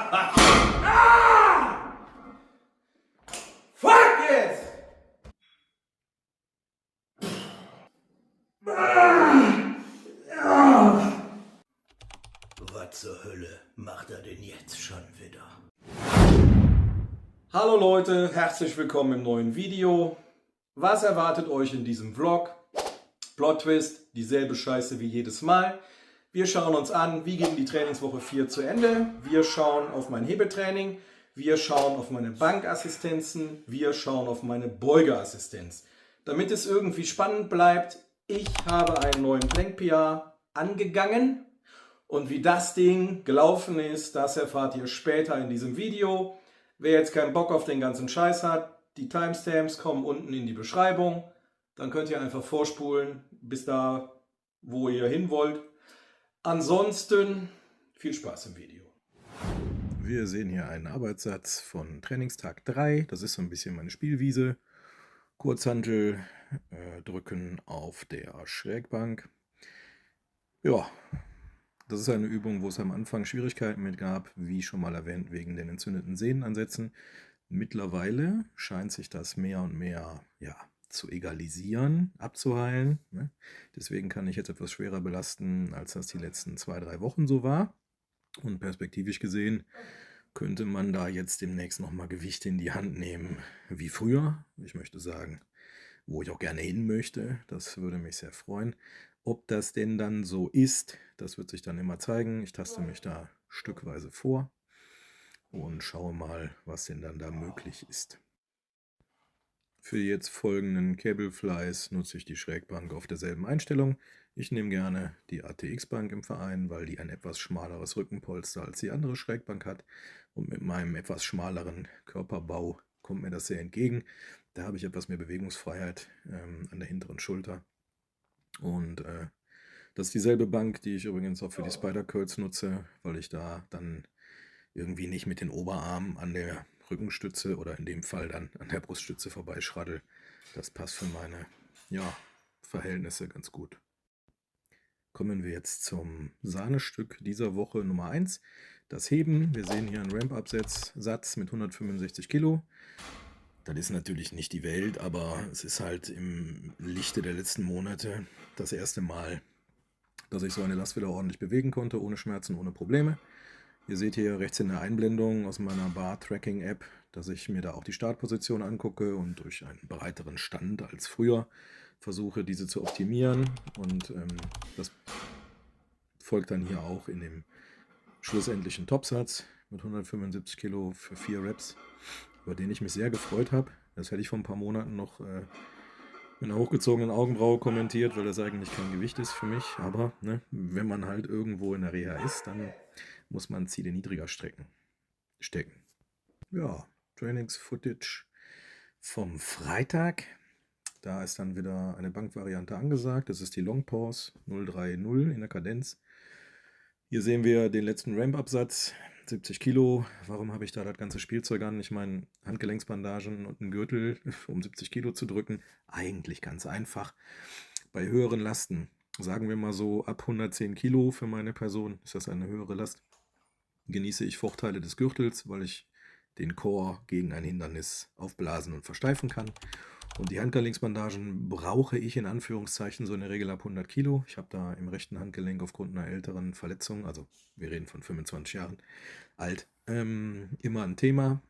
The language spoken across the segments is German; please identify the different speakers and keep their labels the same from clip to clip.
Speaker 1: Fuck yes!
Speaker 2: Was zur Hölle macht er denn jetzt schon wieder?
Speaker 1: Hallo Leute, herzlich willkommen im neuen Video. Was erwartet euch in diesem Vlog? Plot Twist, dieselbe Scheiße wie jedes Mal. Wir schauen uns an, wie ging die Trainingswoche 4 zu Ende. Wir schauen auf mein Hebetraining. Wir schauen auf meine Bankassistenzen. Wir schauen auf meine Beugeassistenz. Damit es irgendwie spannend bleibt, ich habe einen neuen Plank-PR angegangen. Und wie das Ding gelaufen ist, das erfahrt ihr später in diesem Video. Wer jetzt keinen Bock auf den ganzen Scheiß hat, die Timestamps kommen unten in die Beschreibung. Dann könnt ihr einfach vorspulen bis da, wo ihr hin wollt. Ansonsten viel Spaß im Video.
Speaker 3: Wir sehen hier einen Arbeitssatz von Trainingstag 3. Das ist so ein bisschen meine Spielwiese. Kurzhantel drücken auf der Schrägbank. Ja, das ist eine Übung, wo es am Anfang Schwierigkeiten mit gab, wie schon mal erwähnt, wegen den entzündeten Sehnenansätzen. Mittlerweile scheint sich das mehr und mehr zu egalisieren, abzuheilen. Ne? Deswegen kann ich jetzt etwas schwerer belasten, als das die letzten 2-3 Wochen so war. Und perspektivisch gesehen könnte man da jetzt demnächst nochmal Gewichte in die Hand nehmen wie früher. Ich möchte sagen, wo ich auch gerne hin möchte. Das würde mich sehr freuen. Ob das denn dann so ist, das wird sich dann immer zeigen. Ich taste mich da stückweise vor und schaue mal, was denn dann da möglich ist. Für die jetzt folgenden Cable Flies nutze ich die Schrägbank auf derselben Einstellung. Ich nehme gerne die ATX-Bank im Verein, weil die ein etwas schmaleres Rückenpolster als die andere Schrägbank hat. Und mit meinem etwas schmaleren Körperbau kommt mir das sehr entgegen. Da habe ich etwas mehr Bewegungsfreiheit an der hinteren Schulter. Und das ist dieselbe Bank, die ich übrigens auch für die Spider Curls nutze, weil ich da dann irgendwie nicht mit den Oberarmen an der Rückenstütze oder in dem Fall dann an der Bruststütze vorbeischraddel. Das passt für meine Verhältnisse ganz gut. Kommen wir jetzt zum Sahnestück dieser Woche Nummer 1. Das Heben. Wir sehen hier einen Ramp-Up-Satz mit 165 Kilo. Das ist natürlich nicht die Welt, aber es ist halt im Lichte der letzten Monate das erste Mal, dass ich so eine Last wieder ordentlich bewegen konnte, ohne Schmerzen, ohne Probleme. Ihr seht hier rechts in der Einblendung aus meiner Bar-Tracking-App, dass ich mir da auch die Startposition angucke und durch einen breiteren Stand als früher versuche, diese zu optimieren. Und das folgt dann hier auch in dem schlussendlichen Topsatz mit 175 Kilo für 4 Reps, über den ich mich sehr gefreut habe. Das hätte ich vor ein paar Monaten noch mit einer hochgezogenen Augenbraue kommentiert, weil das eigentlich kein Gewicht ist für mich. Aber ne, wenn man halt irgendwo in der Reha ist, dann muss man Ziele niedriger stecken. Ja, Trainings-Footage vom Freitag. Da ist dann wieder eine Bankvariante angesagt. Das ist die Long Pause 030 in der Kadenz. Hier sehen wir den letzten Ramp-Up-Satz, 70 Kilo. Warum habe ich da das ganze Spielzeug an? Ich meine, Handgelenksbandagen und einen Gürtel, um 70 Kilo zu drücken. Eigentlich ganz einfach. Bei höheren Lasten, sagen wir mal so ab 110 Kilo für meine Person, ist das eine höhere Last, genieße ich Vorteile des Gürtels, weil ich den Core gegen ein Hindernis aufblasen und versteifen kann. Und die Handgelenksbandagen brauche ich in Anführungszeichen so in der Regel ab 100 Kilo. Ich habe da im rechten Handgelenk aufgrund einer älteren Verletzung, also wir reden von 25 Jahren alt, immer ein Thema.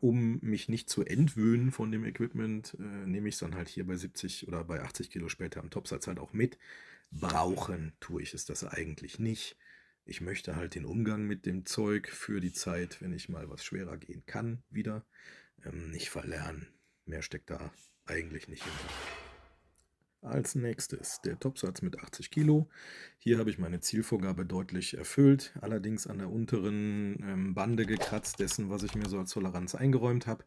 Speaker 3: Um mich nicht zu entwöhnen von dem Equipment, nehme ich es dann halt hier bei 70 oder bei 80 Kilo später am Topsatz halt auch mit. Brauchen tue ich es das eigentlich nicht. Ich möchte halt den Umgang mit dem Zeug für die Zeit, wenn ich mal was schwerer gehen kann, wieder nicht verlernen. Mehr steckt da eigentlich nicht hinter. Als nächstes der Topsatz mit 80 Kilo. Hier habe ich meine Zielvorgabe deutlich erfüllt, allerdings an der unteren Bande gekratzt dessen, was ich mir so als Toleranz eingeräumt habe.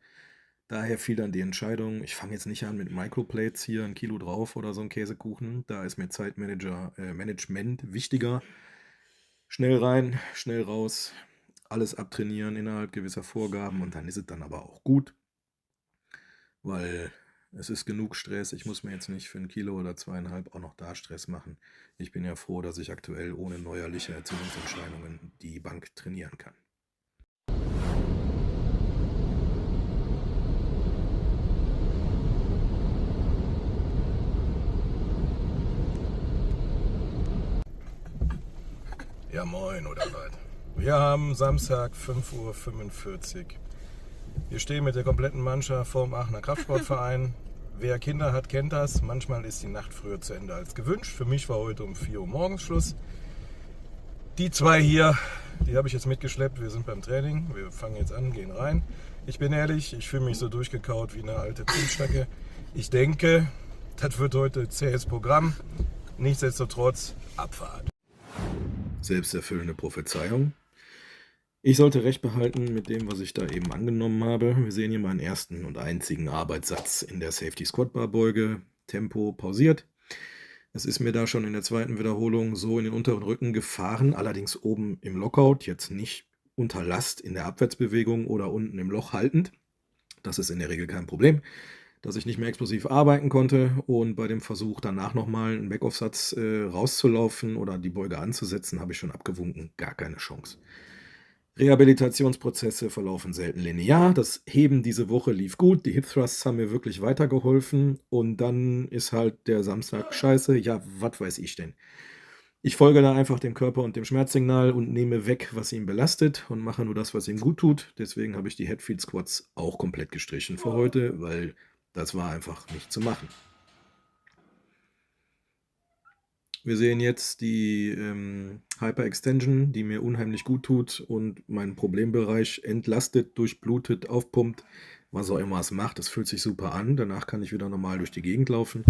Speaker 3: Daher fiel dann die Entscheidung, ich fange jetzt nicht an mit Microplates hier, 1 Kilo drauf oder so ein Käsekuchen. Da ist mir Zeitmanagement wichtiger. Schnell rein, schnell raus, alles abtrainieren innerhalb gewisser Vorgaben und dann ist es dann aber auch gut. Weil es ist genug Stress. Ich muss mir jetzt nicht für 1 Kilo oder 2,5 auch noch da Stress machen. Ich bin ja froh, dass ich aktuell ohne neuerliche Entzündungserscheinungen die Bank trainieren kann. Ja, moin oder was? Wir haben Samstag 5:45 Uhr. Wir stehen mit der kompletten Mannschaft vorm Aachener Kraftsportverein. Wer Kinder hat, kennt das. Manchmal ist die Nacht früher zu Ende als gewünscht. Für mich war heute um 4 Uhr morgens Schluss. Die zwei hier, die habe ich jetzt mitgeschleppt. Wir sind beim Training. Wir fangen jetzt an, gehen rein. Ich bin ehrlich, ich fühle mich so durchgekaut wie eine alte Zimtstacke. Ich denke, das wird heute zähes Programm. Nichtsdestotrotz Abfahrt. Selbsterfüllende Prophezeiung. Ich sollte recht behalten mit dem, was ich da eben angenommen habe. Wir sehen hier meinen ersten und einzigen Arbeitssatz in der Safety Squat Bar Beuge. Tempo pausiert. Es ist mir da schon in der zweiten Wiederholung so in den unteren Rücken gefahren, allerdings oben im Lockout, jetzt nicht unter Last in der Abwärtsbewegung oder unten im Loch haltend. Das ist in der Regel kein Problem, dass ich nicht mehr explosiv arbeiten konnte und bei dem Versuch danach nochmal einen Backoff-Satz rauszulaufen oder die Beuge anzusetzen, habe ich schon abgewunken, gar keine Chance. Rehabilitationsprozesse verlaufen selten linear. Das Heben diese Woche lief gut. Die Hip Thrusts haben mir wirklich weitergeholfen. Und dann ist halt der Samstag scheiße. Ja, was weiß ich denn? Ich folge da einfach dem Körper und dem Schmerzsignal und nehme weg, was ihn belastet und mache nur das, was ihm gut tut. Deswegen habe ich die Headfield Squats auch komplett gestrichen für heute, weil das war einfach nicht zu machen. Wir sehen jetzt die Hyperextension, die mir unheimlich gut tut und meinen Problembereich entlastet, durchblutet, aufpumpt, was auch immer es macht. Es fühlt sich super an. Danach kann ich wieder normal durch die Gegend laufen.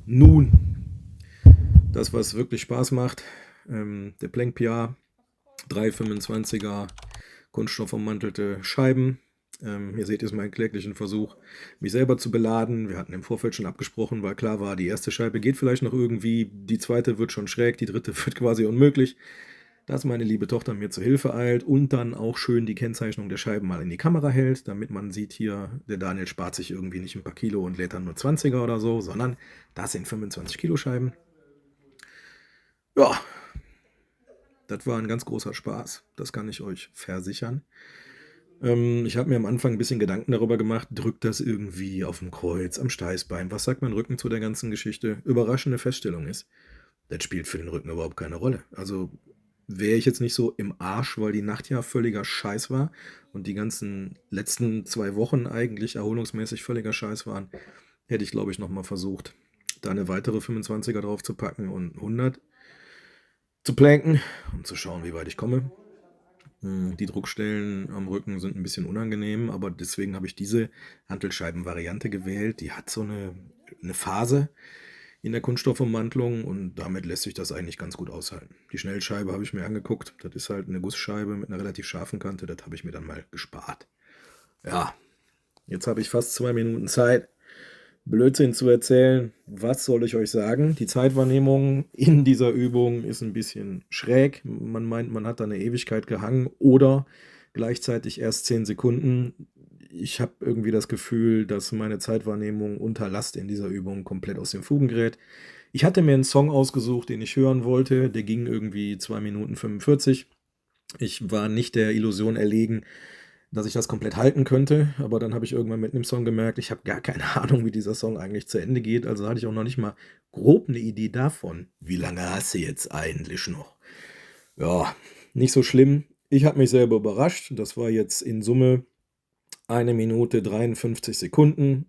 Speaker 3: Nun, das, was wirklich Spaß macht, der Plank PR, 3,25er kunststoffummantelte Scheiben. Hier seht ihr meinen kläglichen Versuch, mich selber zu beladen. Wir hatten im Vorfeld schon abgesprochen, weil klar war, die erste Scheibe geht vielleicht noch irgendwie, die zweite wird schon schräg, die dritte wird quasi unmöglich. Dass meine liebe Tochter mir zu Hilfe eilt und dann auch schön die Kennzeichnung der Scheiben mal in die Kamera hält, damit man sieht hier, der Daniel spart sich irgendwie nicht ein paar Kilo und lädt dann nur 20er oder so, sondern das sind 25 Kilo Scheiben. Ja, das war ein ganz großer Spaß, das kann ich euch versichern. Ich habe mir am Anfang ein bisschen Gedanken darüber gemacht, drückt das irgendwie auf dem Kreuz, am Steißbein, was sagt mein Rücken zu der ganzen Geschichte? Überraschende Feststellung ist, das spielt für den Rücken überhaupt keine Rolle. Also wäre ich jetzt nicht so im Arsch, weil die Nacht ja völliger Scheiß war und die ganzen letzten 2 Wochen eigentlich erholungsmäßig völliger Scheiß waren, hätte ich, glaube ich, nochmal versucht, da eine weitere 25er drauf zu packen und 100 zu planken, um zu schauen, wie weit ich komme. Die Druckstellen am Rücken sind ein bisschen unangenehm, aber deswegen habe ich diese Hantelscheiben-Variante gewählt. Die hat so eine Phase in der Kunststoffummantelung und damit lässt sich das eigentlich ganz gut aushalten. Die Schnellscheibe habe ich mir angeguckt. Das ist halt eine Gussscheibe mit einer relativ scharfen Kante. Das habe ich mir dann mal gespart. Ja, jetzt habe ich fast 2 Minuten Zeit, Blödsinn zu erzählen. Was soll ich euch sagen? Die Zeitwahrnehmung in dieser Übung ist ein bisschen schräg. Man meint, man hat da eine Ewigkeit gehangen oder gleichzeitig erst 10 Sekunden. Ich habe irgendwie das Gefühl, dass meine Zeitwahrnehmung unter Last in dieser Übung komplett aus den Fugen gerät. Ich hatte mir einen Song ausgesucht, den ich hören wollte. Der ging irgendwie 2 Minuten 45. Ich war nicht der Illusion erlegen, dass ich das komplett halten könnte, aber dann habe ich irgendwann mit einem Song gemerkt, ich habe gar keine Ahnung, wie dieser Song eigentlich zu Ende geht, also hatte ich auch noch nicht mal grob eine Idee davon. Wie lange hast du jetzt eigentlich noch? Ja, nicht so schlimm. Ich habe mich selber überrascht. Das war jetzt in Summe 1 Minute 53 Sekunden,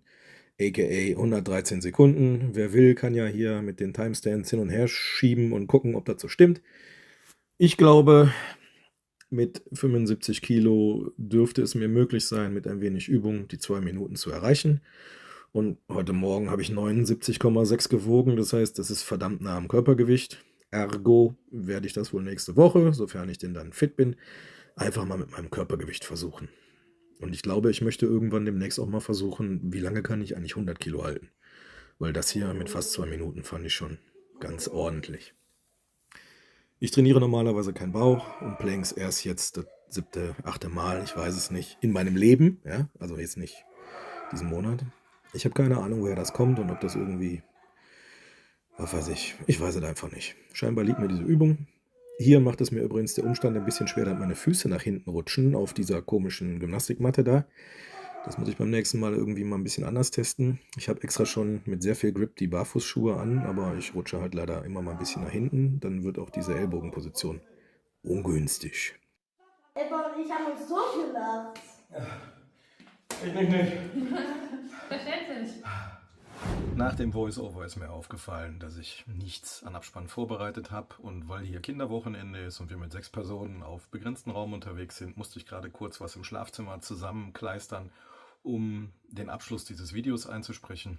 Speaker 3: aka 113 Sekunden. Wer will, kann ja hier mit den Timestamps hin und her schieben und gucken, ob das so stimmt. Ich glaube, mit 75 Kilo dürfte es mir möglich sein, mit ein wenig Übung die 2 Minuten zu erreichen. Und heute Morgen habe ich 79,6 gewogen. Das heißt, das ist verdammt nah am Körpergewicht. Ergo werde ich das wohl nächste Woche, sofern ich denn dann fit bin, einfach mal mit meinem Körpergewicht versuchen. Und ich glaube, ich möchte irgendwann demnächst auch mal versuchen, wie lange kann ich eigentlich 100 Kilo halten. Weil das hier mit fast 2 Minuten fand ich schon ganz ordentlich. Ich trainiere normalerweise keinen Bauch und Planks erst jetzt das 7., 8. Mal, ich weiß es nicht, in meinem Leben, ja, also jetzt nicht diesen Monat. Ich habe keine Ahnung, woher das kommt und ob das irgendwie, was weiß ich weiß es einfach nicht. Scheinbar liegt mir diese Übung. Hier macht es mir übrigens der Umstand ein bisschen schwer, dass meine Füße nach hinten rutschen auf dieser komischen Gymnastikmatte da. Das muss ich beim nächsten Mal irgendwie mal ein bisschen anders testen. Ich habe extra schon mit sehr viel Grip die Barfußschuhe an, aber ich rutsche halt leider immer mal ein bisschen nach hinten. Dann wird auch diese Ellbogenposition ungünstig.
Speaker 4: Ebba und ich haben uns totgelacht.
Speaker 1: Ich nicht.
Speaker 5: Verständlich.
Speaker 1: Nach dem Voice-Over ist mir aufgefallen, dass ich nichts an Abspann vorbereitet habe. Und weil hier Kinderwochenende ist und wir mit 6 Personen auf begrenzten Raum unterwegs sind, musste ich gerade kurz was im Schlafzimmer zusammenkleistern, um den Abschluss dieses Videos einzusprechen.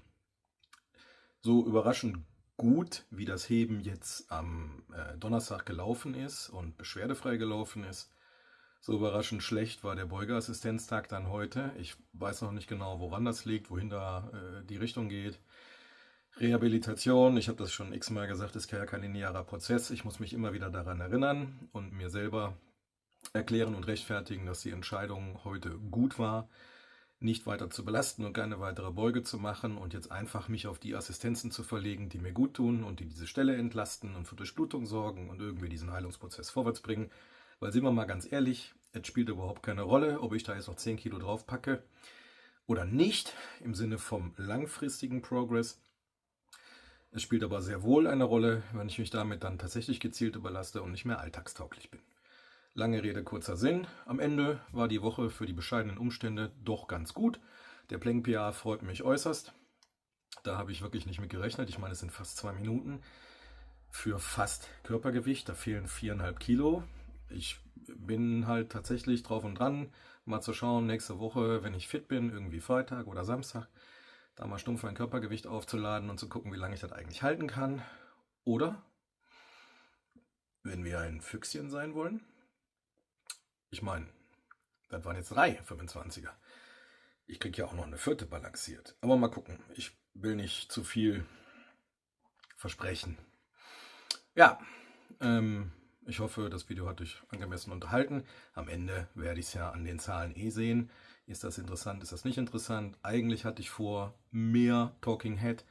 Speaker 1: So überraschend gut, wie das Heben jetzt am Donnerstag gelaufen ist und beschwerdefrei gelaufen ist, so überraschend schlecht war der Beugeassistenztag dann heute. Ich weiß noch nicht genau, woran das liegt, wohin da die Richtung geht. Rehabilitation, ich habe das schon x-mal gesagt, ist ja kein linearer Prozess. Ich muss mich immer wieder daran erinnern und mir selber erklären und rechtfertigen, dass die Entscheidung heute gut war, nicht weiter zu belasten und keine weitere Beuge zu machen und jetzt einfach mich auf die Assistenzen zu verlegen, die mir gut tun und die diese Stelle entlasten und für Durchblutung sorgen und irgendwie diesen Heilungsprozess vorwärts bringen. Weil sind wir mal ganz ehrlich, es spielt überhaupt keine Rolle, ob ich da jetzt noch 10 Kilo drauf packe oder nicht, im Sinne vom langfristigen Progress. Es spielt aber sehr wohl eine Rolle, wenn ich mich damit dann tatsächlich gezielt überlaste und nicht mehr alltagstauglich bin. Lange Rede, kurzer Sinn. Am Ende war die Woche für die bescheidenen Umstände doch ganz gut. Der Plank-PA freut mich äußerst. Da habe ich wirklich nicht mit gerechnet. Ich meine, es sind fast 2 Minuten für fast Körpergewicht. Da fehlen 4,5 Kilo. Ich bin halt tatsächlich drauf und dran, mal zu schauen, nächste Woche, wenn ich fit bin, irgendwie Freitag oder Samstag, da mal stumpf mein Körpergewicht aufzuladen und zu gucken, wie lange ich das eigentlich halten kann. Oder, wenn wir ein Füchschen sein wollen, ich meine, das waren jetzt 3 25er. Ich kriege ja auch noch eine 4. balanciert. Aber mal gucken, ich will nicht zu viel versprechen. Ja, ich hoffe, das Video hat euch angemessen unterhalten. Am Ende werde ich es ja an den Zahlen sehen. Ist das interessant, ist das nicht interessant? Eigentlich hatte ich vor, mehr Talking Head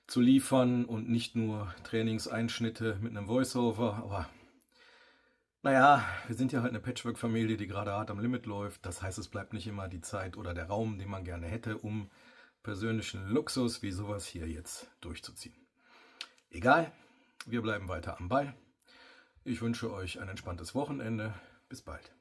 Speaker 1: zu liefern und nicht nur Trainingseinschnitte mit einem Voiceover. Aber naja, wir sind ja halt eine Patchwork-Familie, die gerade hart am Limit läuft. Das heißt, es bleibt nicht immer die Zeit oder der Raum, den man gerne hätte, um persönlichen Luxus wie sowas hier jetzt durchzuziehen. Egal, wir bleiben weiter am Ball. Ich wünsche euch ein entspanntes Wochenende. Bis bald.